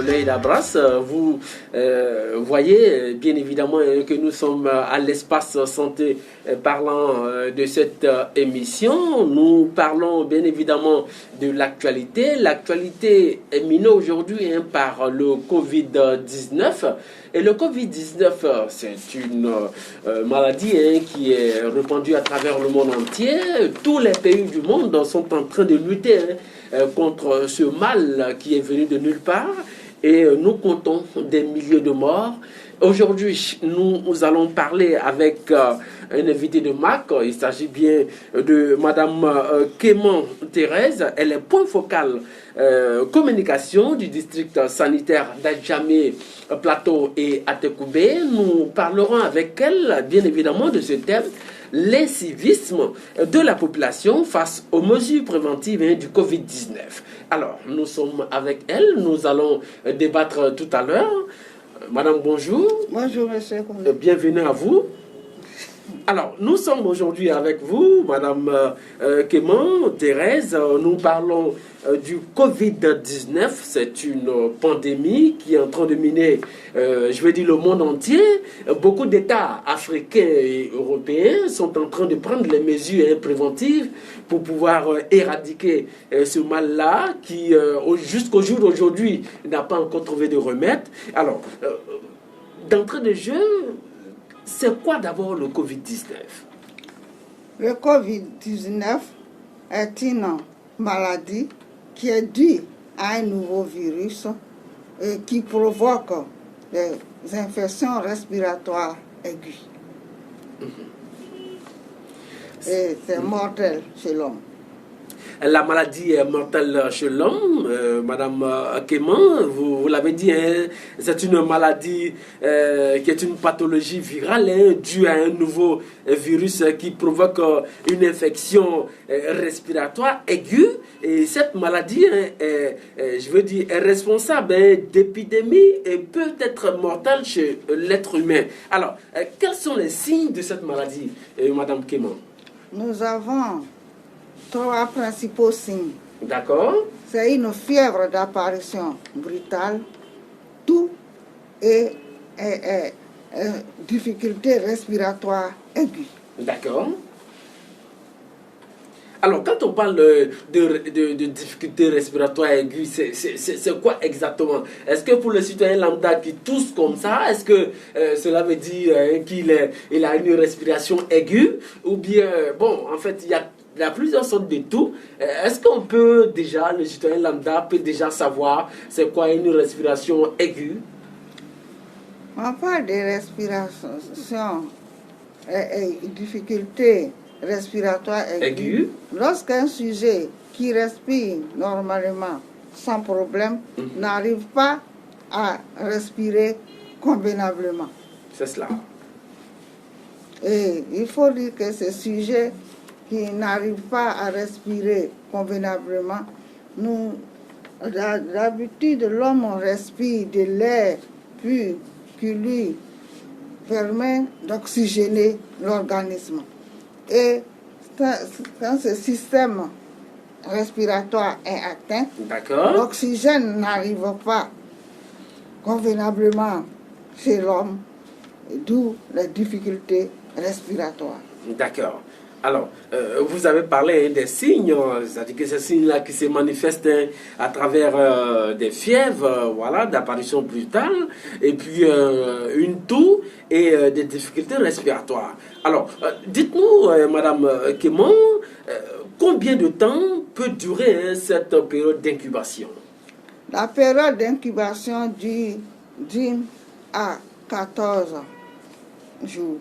l'œil d'Abras. Vous voyez bien évidemment que nous sommes à l'espace santé parlant de cette émission. Nous parlons bien évidemment de l'actualité. L'actualité est minée aujourd'hui par le Covid-19. Et le Covid-19, c'est une maladie qui est répandue à travers le monde entier. Tous les pays du monde sont en train de lutter contre ce mal qui est venu de nulle part. Et nous comptons des milliers de morts. Aujourd'hui, nous allons parler avec un invité de marque. Il s'agit bien de Madame Kéman Thérèse. Elle est point focal communication du district sanitaire d'Adjamé, Plateau et Atekoubé. Nous parlerons avec elle, bien évidemment, de ce thème, l'incivisme de la population face aux mesures préventives du Covid-19. Alors, nous sommes avec elle. Nous allons débattre tout à l'heure. Madame, bonjour. Bonjour, monsieur. Bienvenue à vous. Alors, nous sommes aujourd'hui avec vous, Madame Kéman Thérèse. Nous parlons du Covid-19. C'est une pandémie qui est en train de miner, le monde entier. Beaucoup d'États africains et européens sont en train de prendre les mesures préventives pour pouvoir éradiquer ce mal-là qui, jusqu'au jour d'aujourd'hui, n'a pas encore trouvé de remède. Alors, d'entrée de jeu, c'est quoi d'abord le Covid-19? Le Covid-19 est une maladie qui est due à un nouveau virus qui provoque des infections respiratoires aiguës. Et c'est mortel chez l'homme. La maladie est mortelle chez l'homme, Madame Kéman, vous l'avez dit, c'est une maladie qui est une pathologie virale due à un nouveau virus qui provoque une infection respiratoire aiguë. Et cette maladie est responsable d'épidémies et peut être mortelle chez l'être humain. Alors, quels sont les signes de cette maladie, Madame Kéman? Nous avons 3 principaux signes. D'accord. C'est une fièvre d'apparition brutale, toux et difficulté respiratoire aiguë. D'accord. Alors, quand on parle de difficultés respiratoires aiguës, c'est quoi exactement? Est-ce que pour le citoyen lambda qui tousse comme ça, est-ce que cela veut dire qu'il a une respiration aiguë? Ou bien, bon, en fait, il y a plusieurs sortes de toux. Est-ce qu'on peut déjà, le citoyen lambda peut déjà savoir c'est quoi une respiration aiguë? On parle de respiration et difficulté respiratoire aiguë. Lorsqu'un sujet qui respire normalement sans problème n'arrive pas à respirer convenablement. C'est cela. Et il faut dire que ce sujet qui n'arrive pas à respirer convenablement, d'habitude, l'homme respire de l'air pur qui lui permet d'oxygéner l'organisme. Et quand ce système respiratoire est atteint, l'oxygène n'arrive pas convenablement chez l'homme, d'où les difficultés respiratoires. D'accord. Alors, vous avez parlé des signes, c'est-à-dire que ces signes-là qui se manifestent à travers des fièvres, voilà, d'apparition brutale, et puis une toux et des difficultés respiratoires. Alors, dites-nous, Madame Kéman, combien de temps peut durer cette période d'incubation? La période d'incubation dure 10 à 14 jours.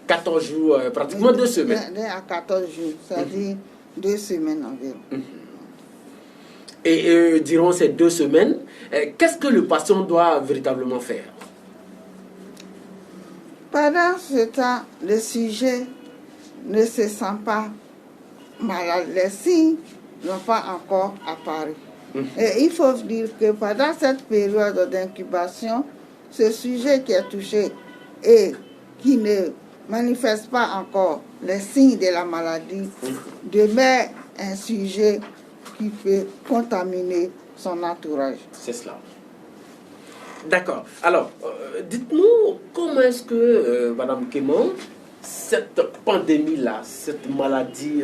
14 jours, pratiquement 2 semaines. À 14 jours, c'est-à-dire 2 semaines environ. Et durant ces 2 semaines, qu'est-ce que le patient doit véritablement faire? Pendant ce temps, le sujet ne se sent pas malade. Les signes n'ont pas encore apparu. Et il faut dire que pendant cette période d'incubation, ce sujet qui est touché et qui ne manifeste pas encore les signes de la maladie demeure un sujet qui peut contaminer son entourage. C'est cela. D'accord. Alors, dites-nous, comment est-ce que, Madame Kéman, cette pandémie-là, cette maladie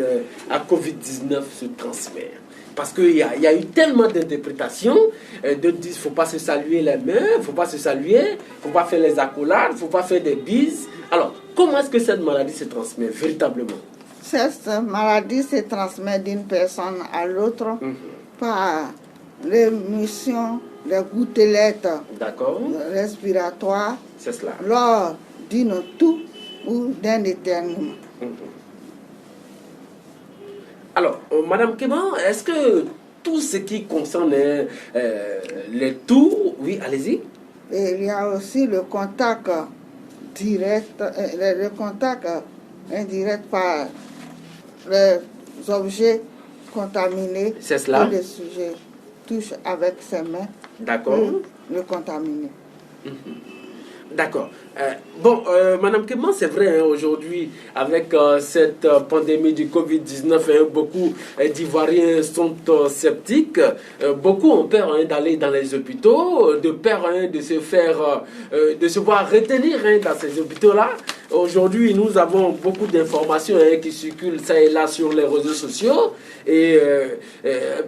à Covid-19 se transmet? Parce qu'il y a eu tellement d'interprétations, de dire qu'il ne faut pas se saluer les mains, il ne faut pas se saluer, il ne faut pas faire les accolades, il ne faut pas faire des bises. Alors, comment est-ce que cette maladie se transmet véritablement? Cette maladie se transmet d'une personne à l'autre par l'émission des gouttelettes respiratoires lors d'une toux ou d'un éternuement. Alors, Madame Kéman, est-ce que tout ce qui concerne les toux, oui, allez-y. Et il y a aussi le contact direct, le contact indirect par les objets contaminés. C'est cela. Que le sujet touche avec ses mains. D'accord. Le contaminé. D'accord. Madame Kéman, c'est vrai, aujourd'hui, avec cette pandémie du Covid-19, beaucoup d'Ivoiriens sont sceptiques. Beaucoup ont peur d'aller dans les hôpitaux, de peur de se faire, de se voir retenir dans ces hôpitaux-là. Aujourd'hui, nous avons beaucoup d'informations qui circulent ça et là sur les réseaux sociaux et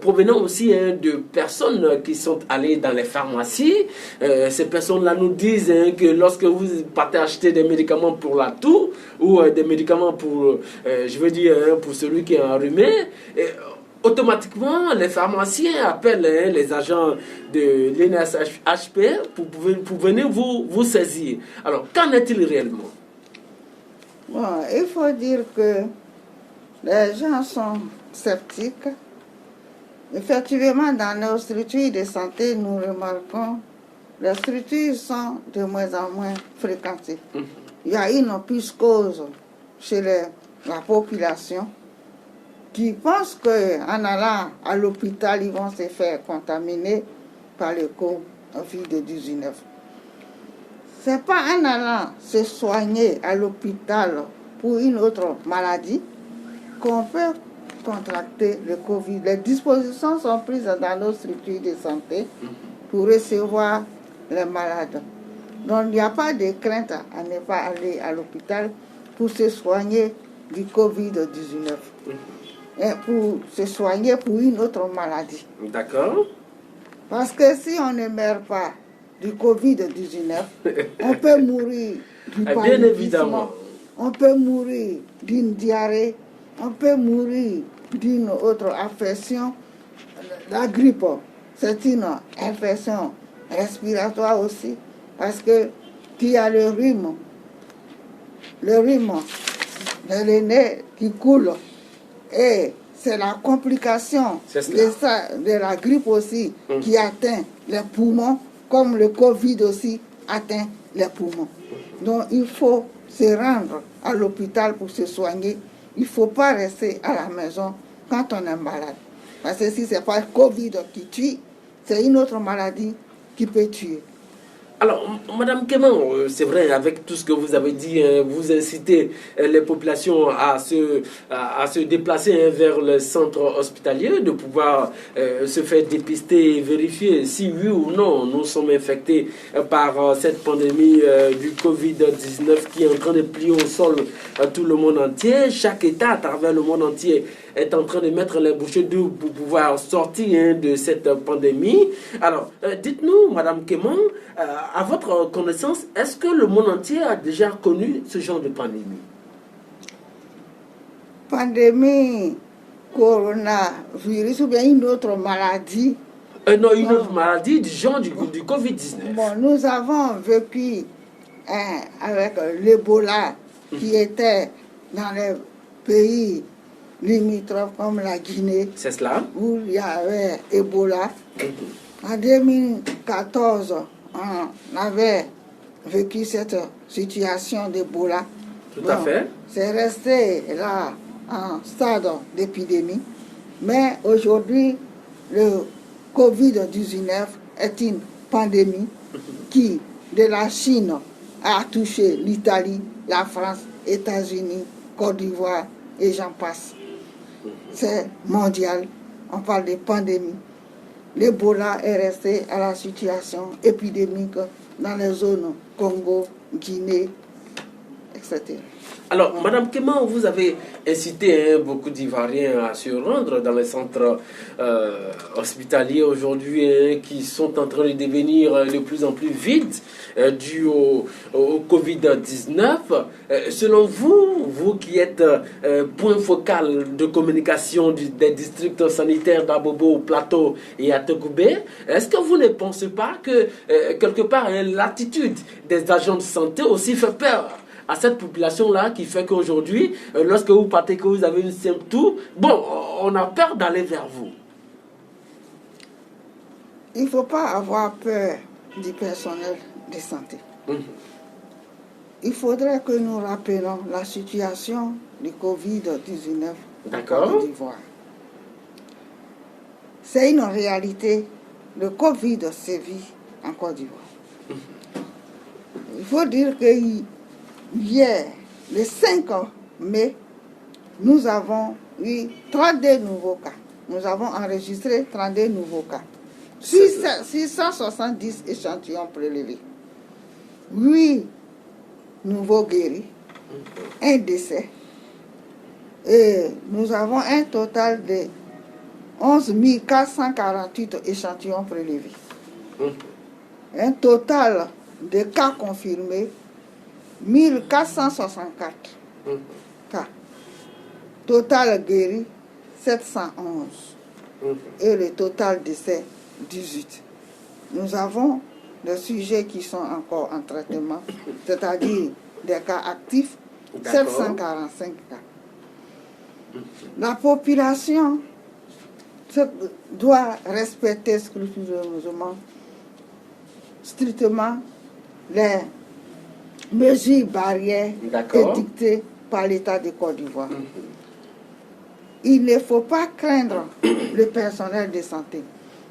provenant aussi de personnes qui sont allées dans les pharmacies. Ces personnes-là nous disent que lorsque vous partez acheter des médicaments pour la toux ou des médicaments pour, pour celui qui est enrhumé, automatiquement, les pharmaciens appellent les agents de l'INSHP pour venir vous saisir. Alors, qu'en est-il réellement? Bon, il faut dire que les gens sont sceptiques. Effectivement, dans nos structures de santé, nous remarquons que les structures sont de moins en moins fréquentées. Il y a une psychose chez la population qui pense qu'en allant à l'hôpital, ils vont se faire contaminer par le Covid-19. Ce n'est pas en allant se soigner à l'hôpital pour une autre maladie qu'on peut contracter le Covid. Les dispositions sont prises dans nos structures de santé pour recevoir les malades. Donc il n'y a pas de crainte à ne pas aller à l'hôpital pour se soigner du Covid-19. Et pour se soigner pour une autre maladie. D'accord. Parce que si on ne meurt pas du Covid-19, on peut mourir du paludisme, bien évidemment. On peut mourir d'une diarrhée, on peut mourir d'une autre affection. La grippe, c'est une infection respiratoire aussi, parce que il y a le rhume de nez qui coule. Et c'est la complication de la grippe aussi qui atteint les poumons, comme le Covid aussi atteint les poumons. Donc il faut se rendre à l'hôpital pour se soigner. Il ne faut pas rester à la maison quand on est malade. Parce que si ce n'est pas le Covid qui tue, c'est une autre maladie qui peut tuer. Alors, Madame Kéman, c'est vrai, avec tout ce que vous avez dit, vous incitez les populations à se déplacer vers le centre hospitalier, de pouvoir se faire dépister et vérifier si oui ou non nous sommes infectés par cette pandémie du Covid-19 qui est en train de plier au sol tout le monde entier. Chaque État à travers le monde entier est en train de mettre les bouchées doubles pour pouvoir sortir de cette pandémie. Alors, dites-nous, Madame Kéman, à votre connaissance, est-ce que le monde entier a déjà connu ce genre de pandémie? Pandémie, coronavirus ou bien une autre maladie? Non, une autre maladie du genre du Covid-19. Bon, nous avons vécu avec l'Ebola qui était dans les pays limitrophes comme la Guinée. C'est cela. Où il y avait Ebola. En 2014, on avait vécu cette situation d'Ebola. Tout à fait. C'est resté là en stade d'épidémie. Mais aujourd'hui, le Covid-19 est une pandémie qui, de la Chine, a touché l'Italie, la France, États-Unis, Côte d'Ivoire et j'en passe. C'est mondial. On parle de pandémie. l'Ebola est resté à la situation épidémique dans les zones Congo, Guinée, etc. Alors, Madame Kéman, vous avez incité beaucoup d'Ivoiriens à se rendre dans les centres hospitaliers aujourd'hui qui sont en train de devenir de plus en plus vides dû au Covid-19. Selon vous, vous qui êtes point focal de communication des districts sanitaires d'Abobo, Plateau et à Togoubé, est-ce que vous ne pensez pas que quelque part l'attitude des agents de santé aussi fait peur à cette population-là, qui fait qu'aujourd'hui, lorsque vous partez, que vous avez une symptôme, bon, on a peur d'aller vers vous. Il ne faut pas avoir peur du personnel de santé. Il faudrait que nous rappelions la situation du Covid-19 en Côte d'Ivoire. C'est une réalité. Le Covid sévit en Côte d'Ivoire. Il faut dire que hier, le 5 mai, nous avons eu 32 nouveaux cas. Nous avons enregistré 32 nouveaux cas. 670 échantillons prélevés. 8 nouveaux guéris. Un décès. Et nous avons un total de 11 448 échantillons prélevés. Un total de cas confirmés, 1464 cas. Total guéri, 711. Et le total décès, 18. Nous avons des sujets qui sont encore en traitement, c'est-à-dire des cas actifs, 745 cas. La population doit respecter scrupuleusement, strictement, les mesures barrières édictées par l'État de Côte d'Ivoire. Il ne faut pas craindre le personnel de santé.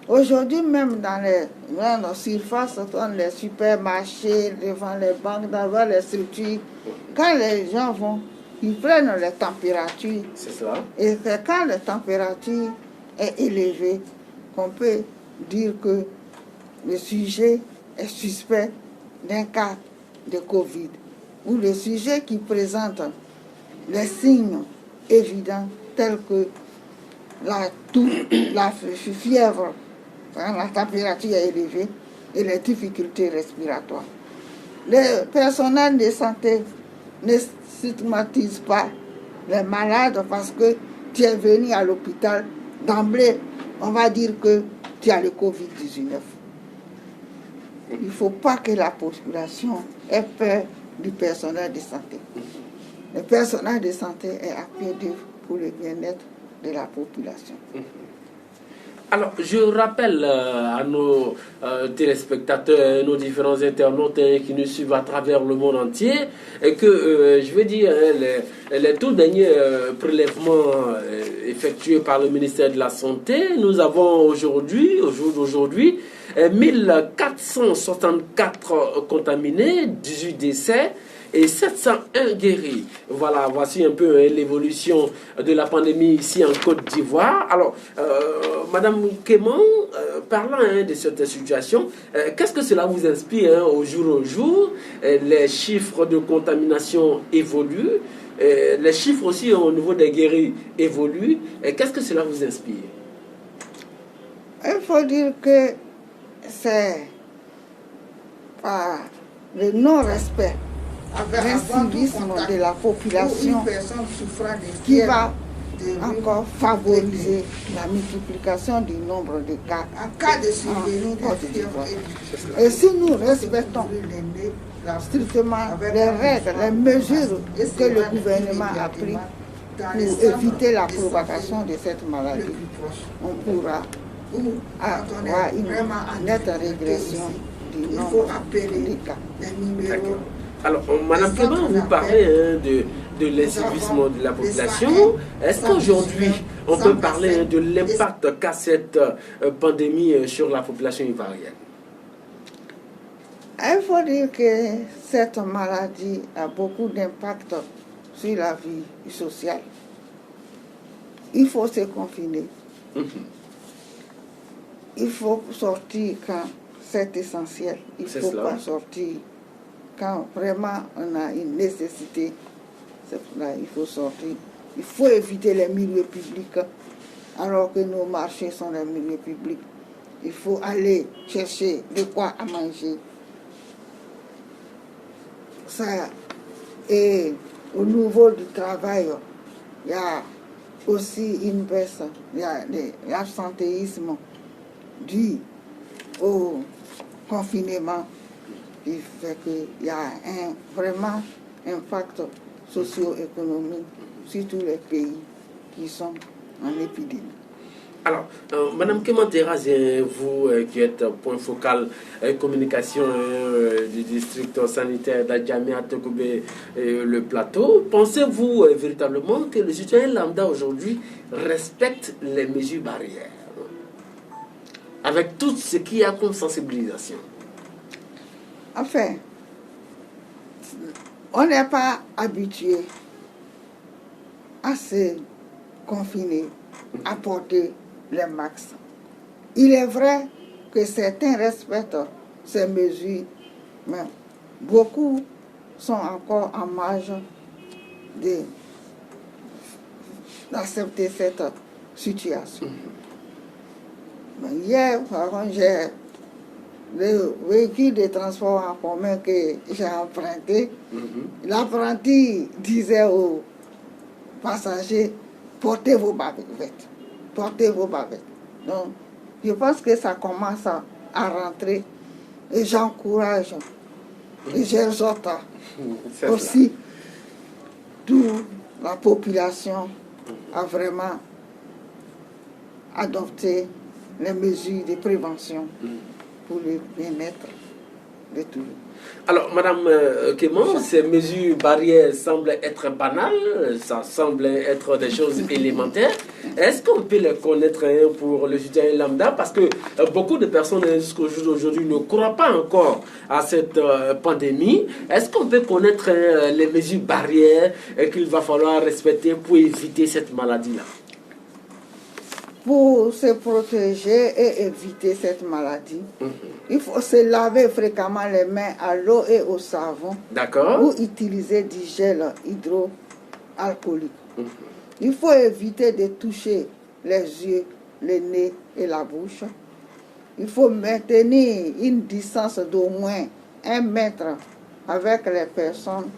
Aujourd'hui, même dans les grandes surfaces, dans les supermarchés, devant les banques, devant les structures, quand les gens vont, ils prennent les températures. C'est ça. Et c'est quand la température est élevée qu'on peut dire que le sujet est suspect d'un cas de Covid, ou le sujet qui présente les signes évidents tels que la toux, la fièvre, la température est élevée et les difficultés respiratoires. Le personnel de santé ne stigmatise pas les malades parce que tu es venu à l'hôpital, d'emblée, on va dire que tu as le Covid-19. Il ne faut pas que la population ait peur du personnel de santé. Le personnel de santé est à pied d'œuvre pour le bien-être de la population. Alors, je rappelle à nos téléspectateurs, nos différents internautes qui nous suivent à travers le monde entier, que, je veux dire, les tout derniers prélèvements effectués par le ministère de la Santé, nous avons aujourd'hui, au jour d'aujourd'hui, 1464 contaminés, 18 décès et 701 guéris. Voilà, voici un peu l'évolution de la pandémie ici en Côte d'Ivoire. Alors, Madame Kéman, parlant de cette situation, qu'est-ce que cela vous inspire au jour? Les chiffres de contamination évoluent, les chiffres aussi au niveau des guéris évoluent. Qu'est-ce que cela vous inspire? Il faut dire que c'est par le non-respect, l'incivisme de la population qui va encore favoriser la multiplication du nombre de cas en Côte d'Ivoire. Et si nous respectons strictement les règles, les mesures que le gouvernement a prises pour éviter la propagation de cette maladie, on pourra avoir une nette régression du nombre de cas. Alors, Madame Kéman, vous parlez de l'incivisme de la population. Est-ce qu'aujourd'hui, on peut parler de l'impact qu'a cette pandémie sur la population ivoirienne? Il faut dire que cette maladie a beaucoup d'impact sur la vie sociale. Il faut se confiner. il faut sortir quand c'est essentiel. Il ne faut pas sortir quand vraiment on a une nécessité. C'est pour là il faut sortir. Il faut éviter les milieux publics alors que nos marchés sont des milieux publics. Il faut aller chercher de quoi à manger. Ça, et au niveau du travail, il y a aussi une baisse, il y a l'absentéisme dû au confinement qui fait qu'il y a vraiment un impact socio-économique sur tous les pays qui sont en épidémie. Alors, Madame Keman-Terraz, vous qui êtes point focal communication du district sanitaire d'Adjamia, Tokobe et le plateau, pensez-vous véritablement que le citoyen lambda aujourd'hui respecte les mesures barrières avec tout ce qu'il y a comme sensibilisation? Enfin, on n'est pas habitué à se confiner, à porter les masques. Il est vrai que certains respectent ces mesures, mais beaucoup sont encore en marge d'accepter cette situation. Hier, par contre, j'ai le véhicule de transport en commun que j'ai emprunté. L'apprenti disait aux passagers, portez vos bavettes. Portez vos bavettes. Donc, je pense que ça commence à rentrer et j'encourage et j'exhorte aussi toute la population à vraiment adopter les mesures de prévention pour le bien-être de tous. Alors, Madame Keman, ces mesures barrières semblent être banales, ça semble être des choses élémentaires. Est-ce qu'on peut les connaître pour le citoyen lambda? Parce que beaucoup de personnes jusqu'au jour d'aujourd'hui ne croient pas encore à cette pandémie. Est-ce qu'on peut connaître les mesures barrières qu'il va falloir respecter pour éviter cette maladie-là? Pour se protéger et éviter cette maladie, il faut se laver fréquemment les mains à l'eau et au savon. D'accord. Ou utiliser du gel hydroalcoolique. Il faut éviter de toucher les yeux, le nez et la bouche. Il faut maintenir une distance d'au moins 1 mètre avec les personnes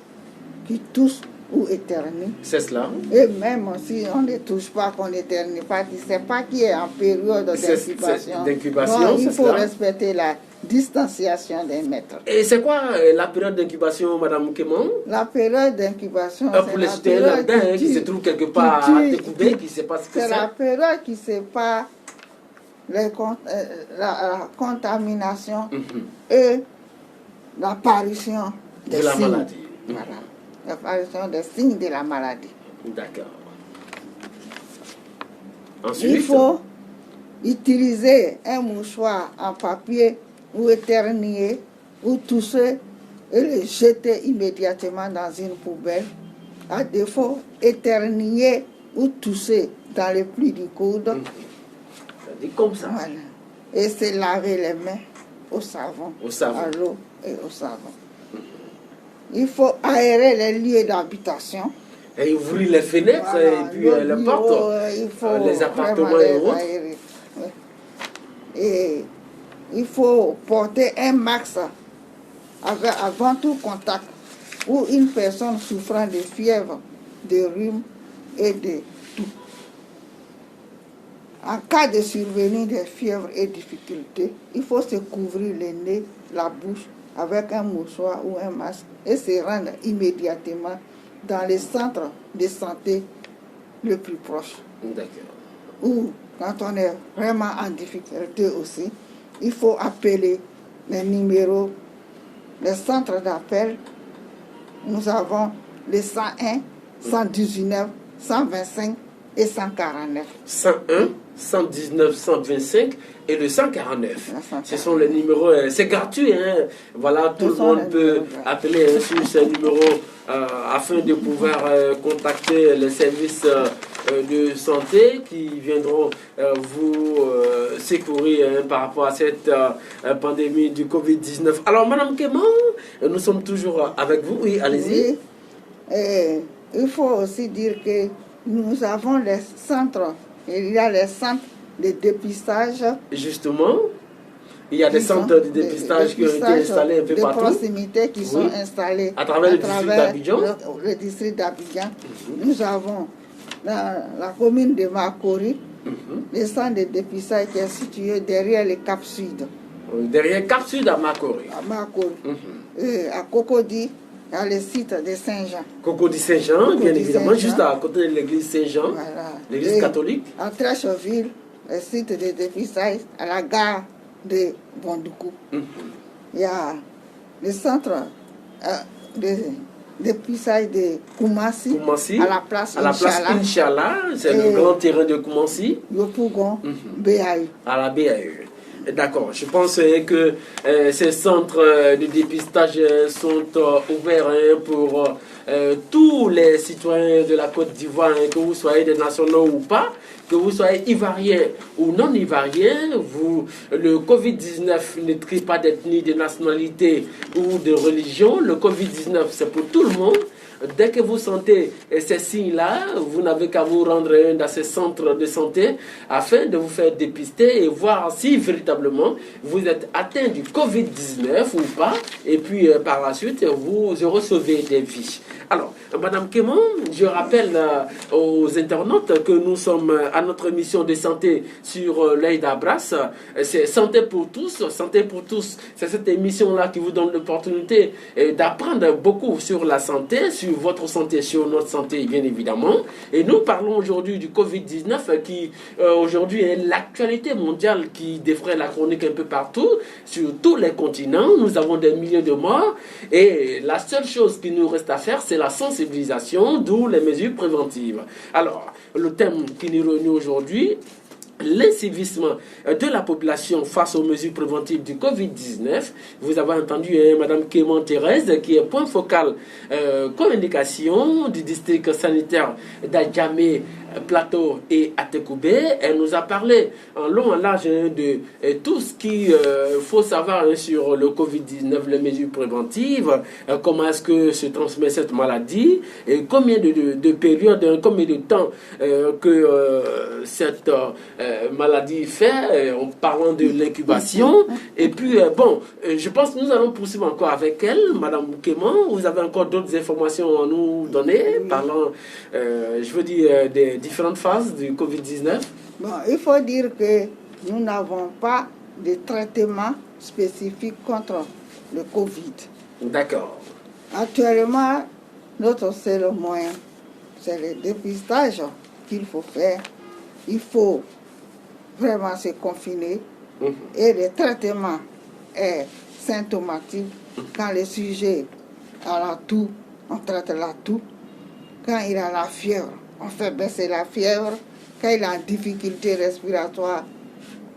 qui toussent ou éternuent. C'est cela. Et même si on ne touche pas, qu'on n'éternue pas, tu ne sais pas qui est en période d'incubation. Il faut respecter la distanciation d'un mètre. Et c'est quoi la période d'incubation, Madame Keman? La période d'incubation, pour les citoyens lambda qui se trouvent quelque part à découvrir, qui ne sait pas ce que c'est. C'est la période qui sépare la contamination et l'apparition de la maladie. Voilà. L'apparition des signes de la maladie. D'accord. Ensuite, il faut utiliser un mouchoir en papier ou éternuer ou tousser et le jeter immédiatement dans une poubelle. À défaut, éternuer ou tousser dans le pli du coude. Ça dit comme ça. Voilà. Et se laver les mains au savon. À l'eau et au savon. Il faut aérer les lieux d'habitation. Et ouvrir les fenêtres, voilà, et puis les portes, les appartements et autres. Et il faut porter un masque avant tout contact ou une personne souffrant de fièvre, de rhume et de toux. En cas de survenue de fièvre et difficultés, il faut se couvrir le nez, la bouche avec un mouchoir ou un masque et se rendre immédiatement dans les centres de santé le plus proche. D'accord. Ou quand on est vraiment en difficulté aussi, il faut appeler les numéros, les centres d'appel. Nous avons les 101, 119, 125 et 149. 101, 119, 125 et le 149. Ce sont les numéros, c'est gratuit, hein? Voilà, tout le monde peut appeler sur ces numéros afin de pouvoir contacter les services de santé qui viendront vous secourir par rapport à cette pandémie du Covid-19. Alors, Madame Kéman, nous sommes toujours avec vous. Oui, allez-y. Oui. Et il faut aussi dire que nous avons les centres. Il y a les centres de dépistage. Justement, il y a des centres de dépistage qui ont été installés un peu partout. De proximité qui sont installés à travers le district d'Abidjan. Le district d'Abidjan. Nous avons dans la commune de Makori, le centre de dépistage qui est situé derrière le Cap Sud. Derrière Cap Sud à Makori. À Makori. Et à Cocody, il y a le site de Saint-Jean. Cocody Saint-Jean, bien évidemment, juste à côté de l'église Saint-Jean, voilà. L'église catholique. À Trècheville, le site de dépistage à la gare de Bondoukou. Il y a le centre de dépistage de Koumassi, à la place Inch'Allah, c'est le grand terrain de Koumassi. Yopougon, BAU. À la BAU. D'accord, je pense que ces centres de dépistage sont ouverts pour tous les citoyens de la Côte d'Ivoire, que vous soyez des nationaux ou pas, que vous soyez ivoiriens ou non ivoiriens. Le Covid-19 ne trie pas d'ethnie, de nationalité ou de religion. Le Covid-19, c'est pour tout le monde. Dès que vous sentez ces signes-là, vous n'avez qu'à vous rendre dans ces centres de santé afin de vous faire dépister et voir si véritablement vous êtes atteint du Covid-19 ou pas. Et puis par la suite, vous recevez des vies. Alors, Madame Kéman, je rappelle aux internautes que nous sommes à notre mission de santé sur l'œil d'Abras. C'est Santé pour tous. Santé pour tous, c'est cette émission-là qui vous donne l'opportunité d'apprendre beaucoup sur la santé, sur votre santé, sur notre santé, bien évidemment. Et nous parlons aujourd'hui du Covid-19 qui, aujourd'hui, est l'actualité mondiale qui défraie la chronique un peu partout, sur tous les continents. Nous avons des milliers de morts. Et la seule chose qui nous reste à faire, c'est la sensibilisation, d'où les mesures préventives. Alors, le thème qui nous réunit aujourd'hui, l'incivisme de la population face aux mesures préventives du Covid-19. Vous avez entendu Madame Kéman Thérèse, qui est point focal communication du district sanitaire d'Adjamé, Plateau et Atekoubé. Elle nous a parlé en long et large de tout ce qu'il faut savoir sur le Covid-19, les mesures préventives, comment est-ce que se transmet cette maladie, et combien de périodes, combien de temps que cette maladie fait, en parlant de l'incubation. Et puis, je pense que nous allons poursuivre encore avec elle, Madame Kéman. Vous avez encore d'autres informations à nous donner, parlant, je veux dire, des différentes phases du Covid-19? Bon, il faut dire que nous n'avons pas de traitement spécifique contre le Covid. D'accord. Actuellement, notre seul moyen, c'est le dépistage qu'il faut faire. Il faut vraiment se confiner. Et le traitement est symptomatique. Quand le sujet a la toux, on traite la toux. Quand il a la fièvre, on fait baisser la fièvre. Quand il a une difficulté respiratoire,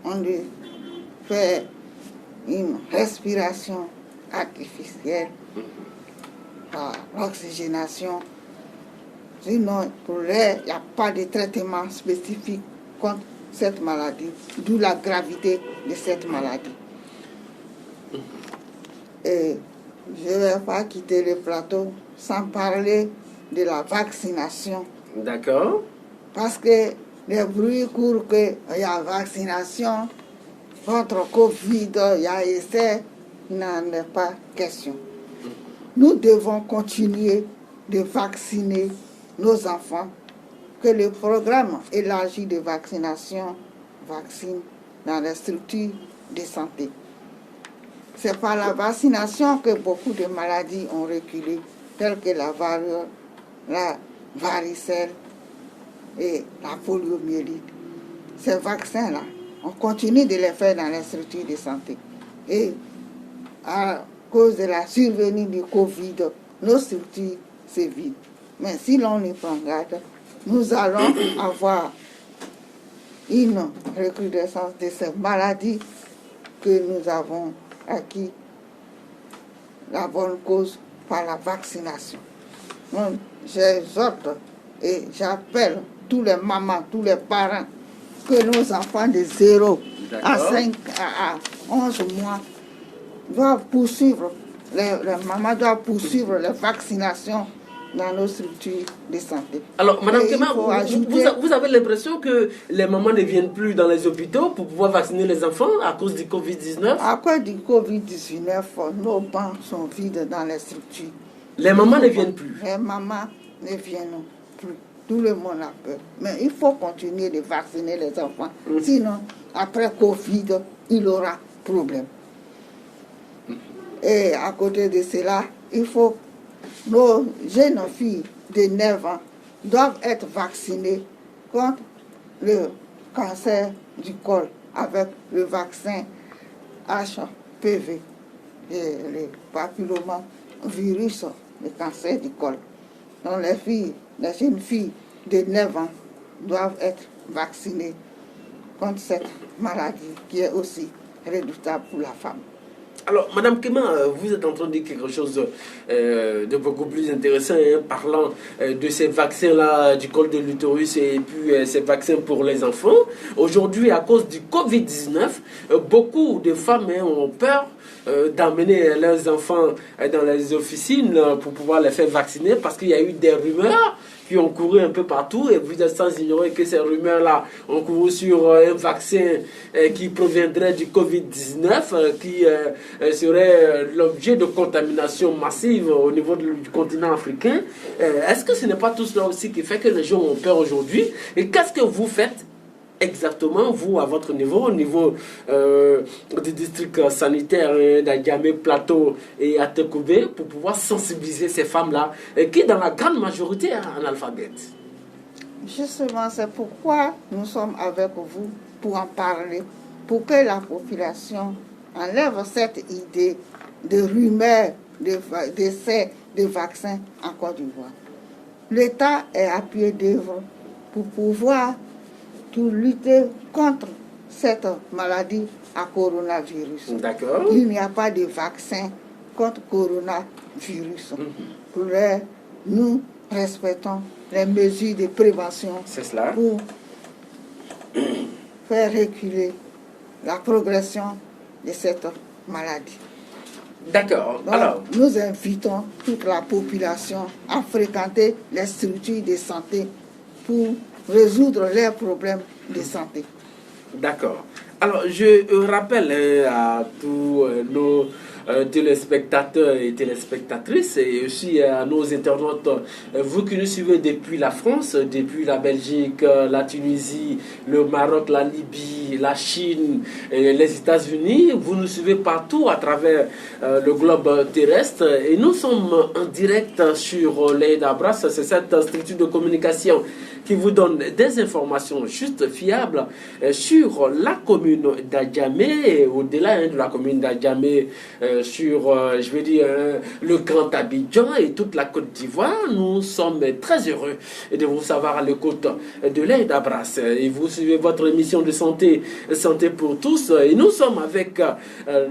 on lui fait une respiration artificielle par l'oxygénation. Sinon, pour l'air, il n'y a pas de traitement spécifique contre cette maladie, d'où la gravité de cette maladie. Et je ne vais pas quitter le plateau sans parler de la vaccination. D'accord. Parce que les bruits courent qu'il y a vaccination contre Covid, il y a essai, il n'en est pas question. Nous devons continuer de vacciner nos enfants, que le programme élargi de vaccination vaccine dans les structures de santé. C'est par la vaccination que beaucoup de maladies ont reculé, telles que la variole, la varicelle et la poliomyélite. Ces vaccins-là, on continue de les faire dans les structures de santé. Et à cause de la survenue du Covid, nos structures se vident. Mais si l'on y prend garde, nous allons avoir une recrudescence de ces maladies que nous avons acquis la bonne cause par la vaccination. Donc, j'exhorte et j'appelle tous les mamans, tous les parents, que nos enfants de 0 à 5 à 11 mois doivent poursuivre, les mamans doivent poursuivre les vaccinations dans nos structures de santé. Alors, Madame Kema, vous avez l'impression que les mamans ne viennent plus dans les hôpitaux pour pouvoir vacciner les enfants à cause du Covid-19? À cause du Covid-19, nos bancs sont vides dans les structures. Les mamans ne viennent plus? Les mamans ne viennent plus. Tout le monde a peur. Mais il faut continuer de vacciner les enfants. Sinon, après Covid, il y aura problème. Et à côté de cela, il faut nos jeunes filles de 9 ans doivent être vaccinées contre le cancer du col avec le vaccin HPV, le papillomavirus, le cancer du col. Donc les jeunes filles de 9 ans doivent être vaccinées contre cette maladie qui est aussi redoutable pour la femme. Alors, Madame Kema, vous êtes en train de dire quelque chose de beaucoup plus intéressant, parlant de ces vaccins-là du col de l'utérus et puis ces vaccins pour les enfants. Aujourd'hui, à cause du Covid-19, beaucoup de femmes ont peur d'emmener leurs enfants dans les officines pour pouvoir les faire vacciner parce qu'il y a eu des rumeurs qui ont couru un peu partout et vous êtes sans ignorer que ces rumeurs-là ont couru sur un vaccin qui proviendrait du Covid-19 qui serait l'objet de contamination massive au niveau du continent africain. Est-ce que ce n'est pas tout cela aussi qui fait que les gens ont peur aujourd'hui? Et qu'est-ce que vous faites exactement, vous, à votre niveau, au niveau du district sanitaire d'Adjamé, Plateau et Atekoubé, pour pouvoir sensibiliser ces femmes-là, qui, dans la grande majorité, sont analphabètes? Justement, c'est pourquoi nous sommes avec vous pour en parler, pour que la population enlève cette idée de rumeurs d'essais de vaccins en Côte d'Ivoire. L'État est à pied d'œuvre pour pouvoir lutter contre cette maladie à coronavirus. D'accord. Il n'y a pas de vaccin contre coronavirus. Nous respectons les mesures de prévention pour faire reculer la progression de cette maladie. D'accord. Alors, nous invitons toute la population à fréquenter les structures de santé pour résoudre leurs problèmes de santé. D'accord. Alors, je rappelle à tous nos téléspectateurs et téléspectatrices et aussi à nos internautes, vous qui nous suivez depuis la France, depuis la Belgique, la Tunisie, le Maroc, la Libye, la Chine, et les États-Unis, vous nous suivez partout à travers le globe terrestre et nous sommes en direct sur l'Aide à Brass, c'est cette structure de communication qui vous donne des informations justes, fiables sur la commune d'Adjamé, au-delà de la commune d'Adjamé, sur, je veux dire, le Grand Abidjan et toute la Côte d'Ivoire. Nous sommes très heureux de vous savoir à l'écoute de l'Aide à Brass. Et vous suivez votre émission de santé, Santé pour tous. Et nous sommes avec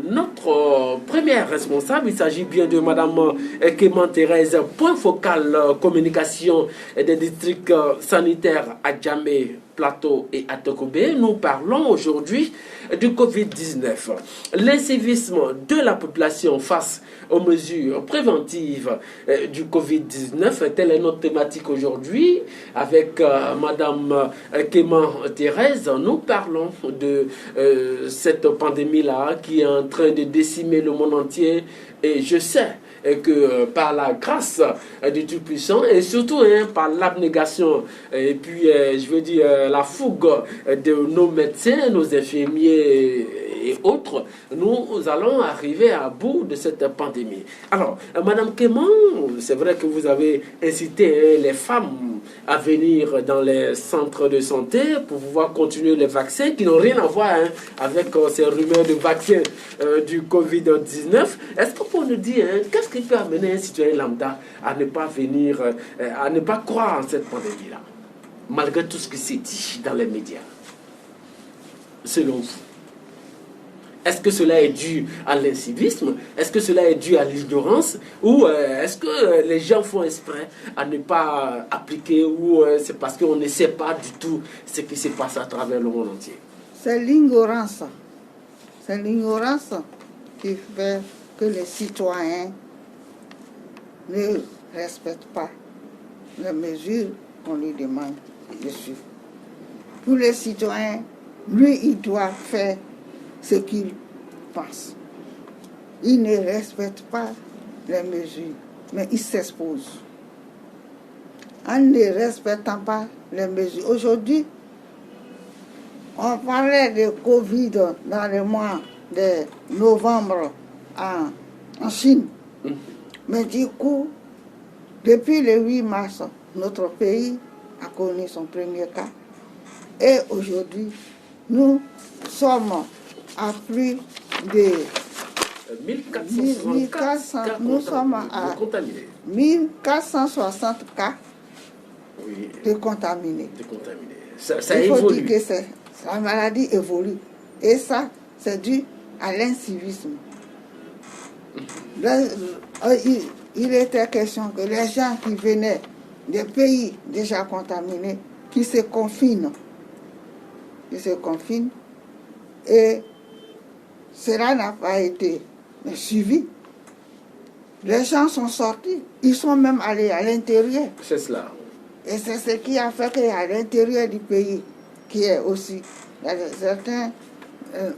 notre première responsable. Il s'agit bien de Madame Kema Thérèse, point focal communication des districts sanitaires à Adjamé, Plateau et Atekoubé. Nous parlons aujourd'hui du Covid-19. L'incivisme de la population face aux mesures préventives du Covid-19, telle est notre thématique aujourd'hui. Avec Madame Kema Thérèse, nous parlons de cette pandémie-là qui est en train de décimer le monde entier. Et je sais que par la grâce du Tout-Puissant et surtout par l'abnégation et puis je veux dire la fougue de nos médecins, nos infirmiers et autres, nous allons arriver à bout de cette pandémie. Alors, Madame Kema, c'est vrai que vous avez incité les femmes à venir dans les centres de santé pour pouvoir continuer les vaccins qui n'ont rien à voir avec ces rumeurs de vaccins du Covid-19. Est-ce que pour nous dire, qu'est-ce qui peut amener un citoyen lambda à ne pas venir, à ne pas croire en cette pandémie-là, malgré tout ce qui s'est dit dans les médias, selon vous? Est-ce que cela est dû à l'incivisme? Est-ce que cela est dû à l'ignorance? Ou est-ce que les gens font exprès à ne pas appliquer? Ou c'est parce qu'on ne sait pas du tout ce qui se passe à travers le monde entier? C'est l'ignorance. C'est l'ignorance qui fait que les citoyens ne respectent pas les mesures qu'on lui demande de suivre. Pour les citoyens, lui, il doit faire ce qu'il pense. Il ne respecte pas les mesures, mais il s'expose. En ne respectant pas les mesures. Aujourd'hui, on parlait de Covid dans le mois de novembre en Chine. Mais du coup, depuis le 8 mars, notre pays a connu son premier cas. Et aujourd'hui, nous sommes à plus de 1400, nous sommes à 1460 cas de contaminés. Ça Il faut évolue. dire que la maladie évolue. Et ça, c'est dû à l'incivisme. Il était question que les gens qui venaient des pays déjà contaminés, qui se confinent, et cela n'a pas été suivi. Les gens sont sortis, ils sont même allés à l'intérieur. C'est cela. Et c'est ce qui a fait qu'à l'intérieur du pays, qui est aussi, il y a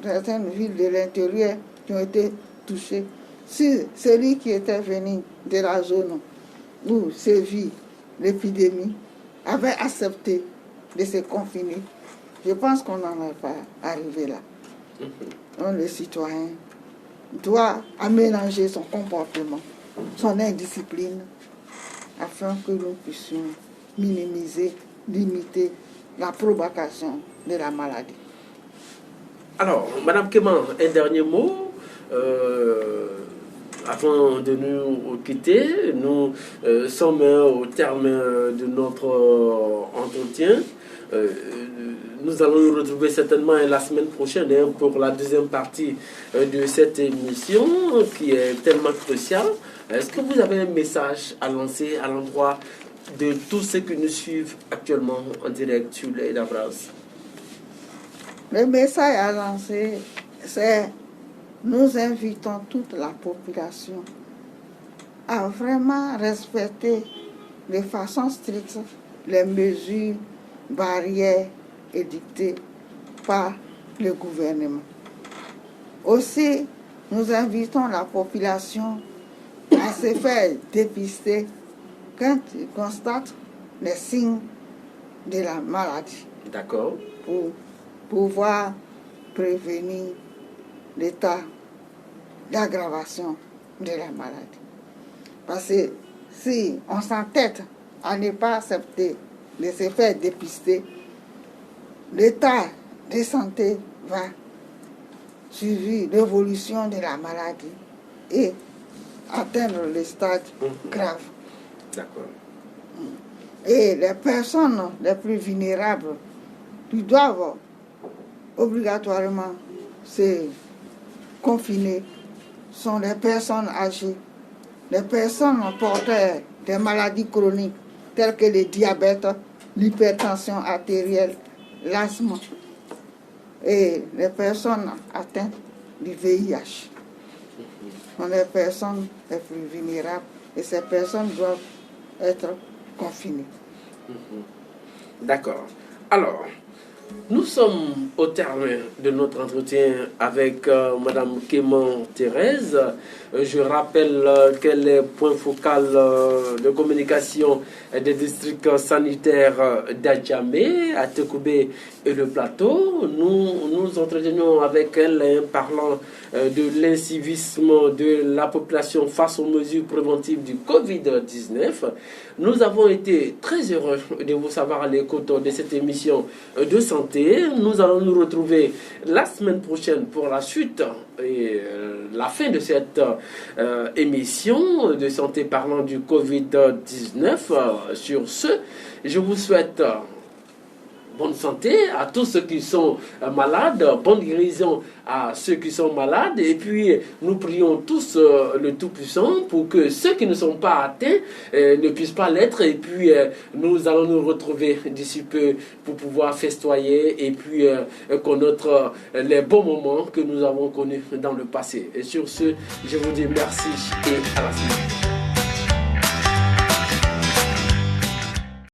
certaines villes de l'intérieur qui ont été touchées. Si celui qui était venu de la zone où sévit l'épidémie avait accepté de se confiner, je pense qu'on n'en est pas arrivé là. Donc le citoyen doit aménager son comportement, son indiscipline, afin que nous puissions minimiser, limiter la propagation de la maladie. Alors, Madame Keman, un dernier mot. Avant de nous quitter, nous sommes au terme de notre entretien. Nous allons nous retrouver certainement la semaine prochaine pour la deuxième partie de cette émission qui est tellement cruciale. Est-ce que vous avez un message à lancer à l'endroit de tous ceux qui nous suivent actuellement en direct sur les Labras? Le message à lancer, c'est: nous invitons toute la population à vraiment respecter de façon stricte les mesures barrières édictées par le gouvernement. Aussi, nous invitons la population à se faire dépister quand ils constatent les signes de la maladie. D'accord. Pour pouvoir prévenir l'état d'aggravation de la maladie. Parce que si on s'entête à ne pas accepter de se faire dépister, l'état de santé va suivre l'évolution de la maladie et atteindre le stade grave. D'accord. Et les personnes les plus vulnérables qui doivent obligatoirement se confiner sont les personnes âgées, les personnes porteurs des maladies chroniques telles que le diabète, l'hypertension artérielle, l'asthme et les personnes atteintes du VIH. Ce sont les personnes les plus vulnérables et ces personnes doivent être confinées. D'accord. Alors, nous sommes au terme de notre entretien avec Madame Keman Thérèse. Je rappelle qu'elle est point focal de communication des districts sanitaires d'Adjamé, à Tekoubé et le Plateau. Nous nous entretenons avec elle parlant de l'incivisme de la population face aux mesures préventives du Covid-19. Nous avons été très heureux de vous savoir à l'écoute de cette émission de santé. Nous allons nous retrouver la semaine prochaine pour la suite et la fin de cette émission de santé parlant du Covid-19. Sur ce, je vous souhaite bonne santé à tous ceux qui sont malades, bonne guérison à ceux qui sont malades. Et puis, nous prions tous le Tout-Puissant pour que ceux qui ne sont pas atteints ne puissent pas l'être. Et puis, nous allons nous retrouver d'ici peu pour pouvoir festoyer et puis connaître les bons moments que nous avons connus dans le passé. Et sur ce, je vous dis merci et à la suite.